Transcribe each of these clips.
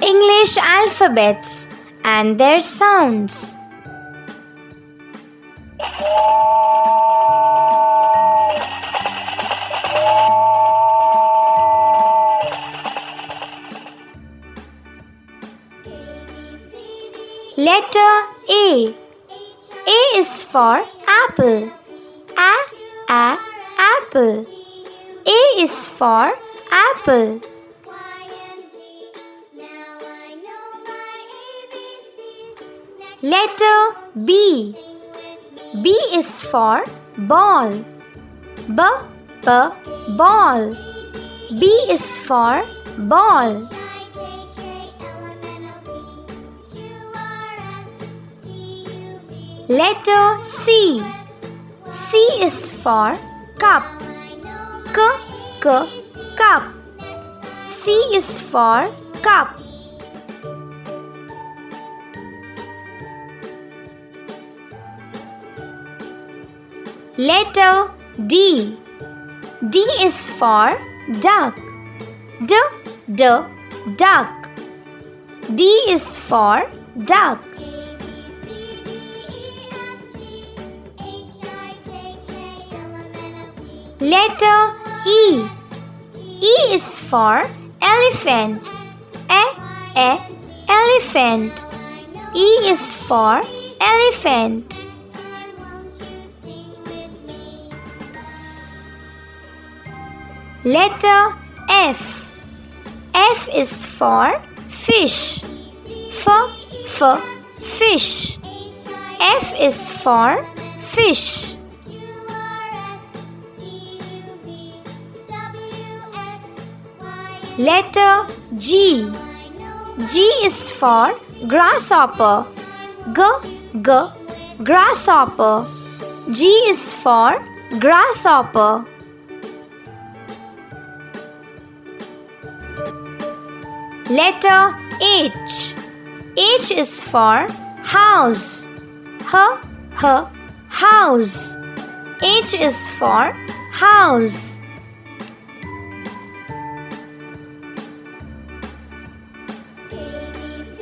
English alphabets and their sounds. Letter A. A is for apple. Apple. A is for apple. Letter B. B is for ball. Ball. B is for ball. Letter C. C is for cup. Cup. C is for cup. Letter D. D is for duck. Duck. D is for duck. Letter E. E is for elephant. Elephant. E is for elephant. Letter F. F is for fish. Fish. F is for fish. Letter G. G is for grasshopper. Grasshopper. G is for grasshopper. Letter H. H is for house. House. H is for house.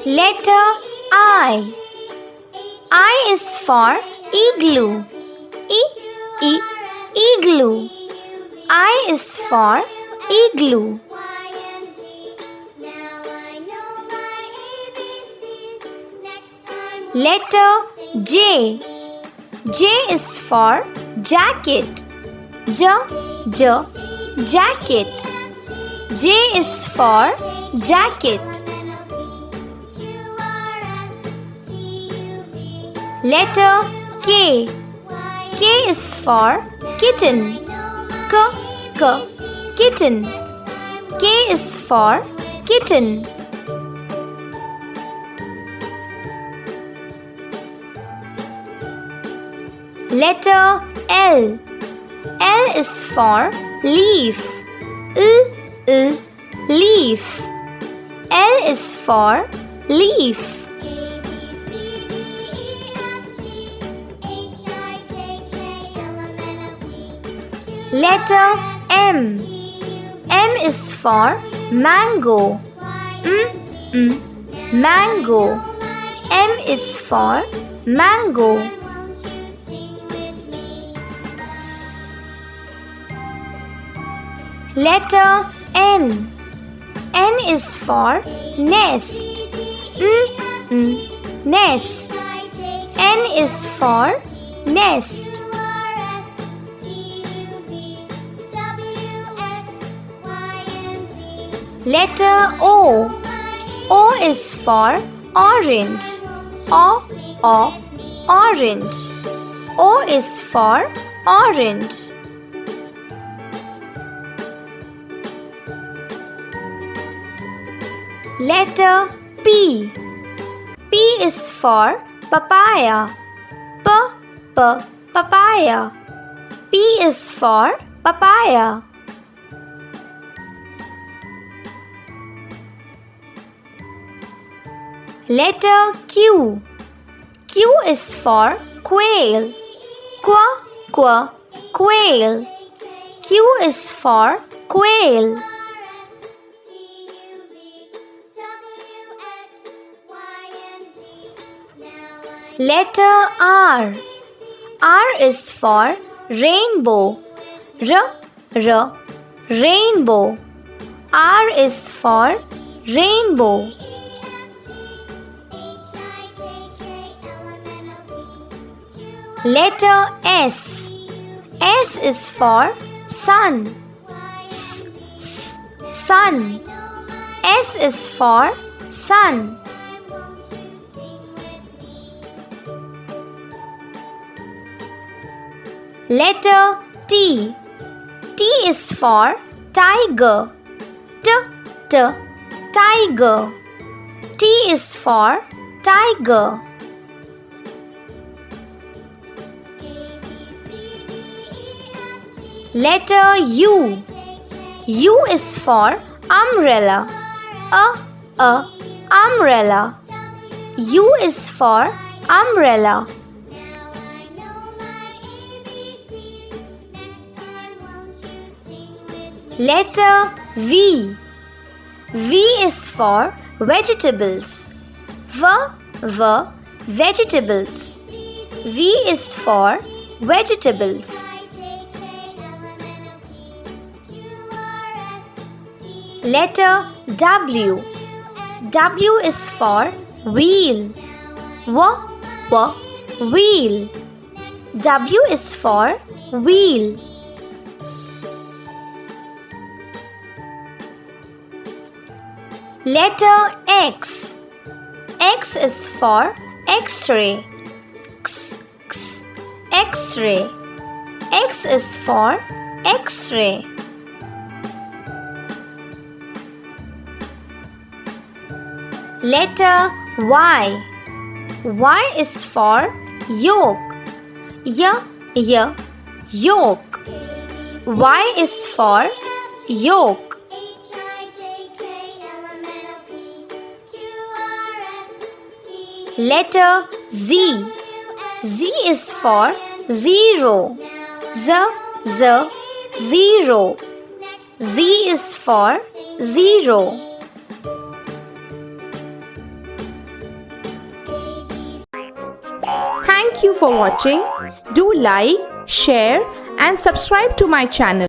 Letter I. I is for igloo. Igloo. I is for igloo. Letter J. J is for jacket. Jacket. J is for jacket. Letter K. K is for kitten. Kitten. K is for kitten. Letter L. L is for leaf. Leaf. L is for leaf. Letter M. M is for mango. Mango. M is for mango. Letter N. N is for nest. Nest. N is for nest. Letter O. O is for orange. Orange. O is for orange. Letter P. P is for papaya. Papaya. P is for papaya. Letter Q. Q is for quail. Quail. Q is for quail. Letter R. R is for rainbow. Rainbow. R is for rainbow. Letter S. S is for sun. Sun. S is for sun. Letter T. T is for tiger. Tiger. T is for tiger. Letter U. U is for umbrella. Umbrella. U is for umbrella. Letter V. V is for vegetables. Vegetables. V is for vegetables. Letter W. W is for wheel. Wheel. W is for wheel. Letter X. X is for X-ray. X-ray. X is for X-ray. Letter Y. Y is for yolk. Yolk. Y is for yolk. Letter Z. Z is for zero. Zero. Z is for zero. Thank you for watching. Do like, share and subscribe to my channel.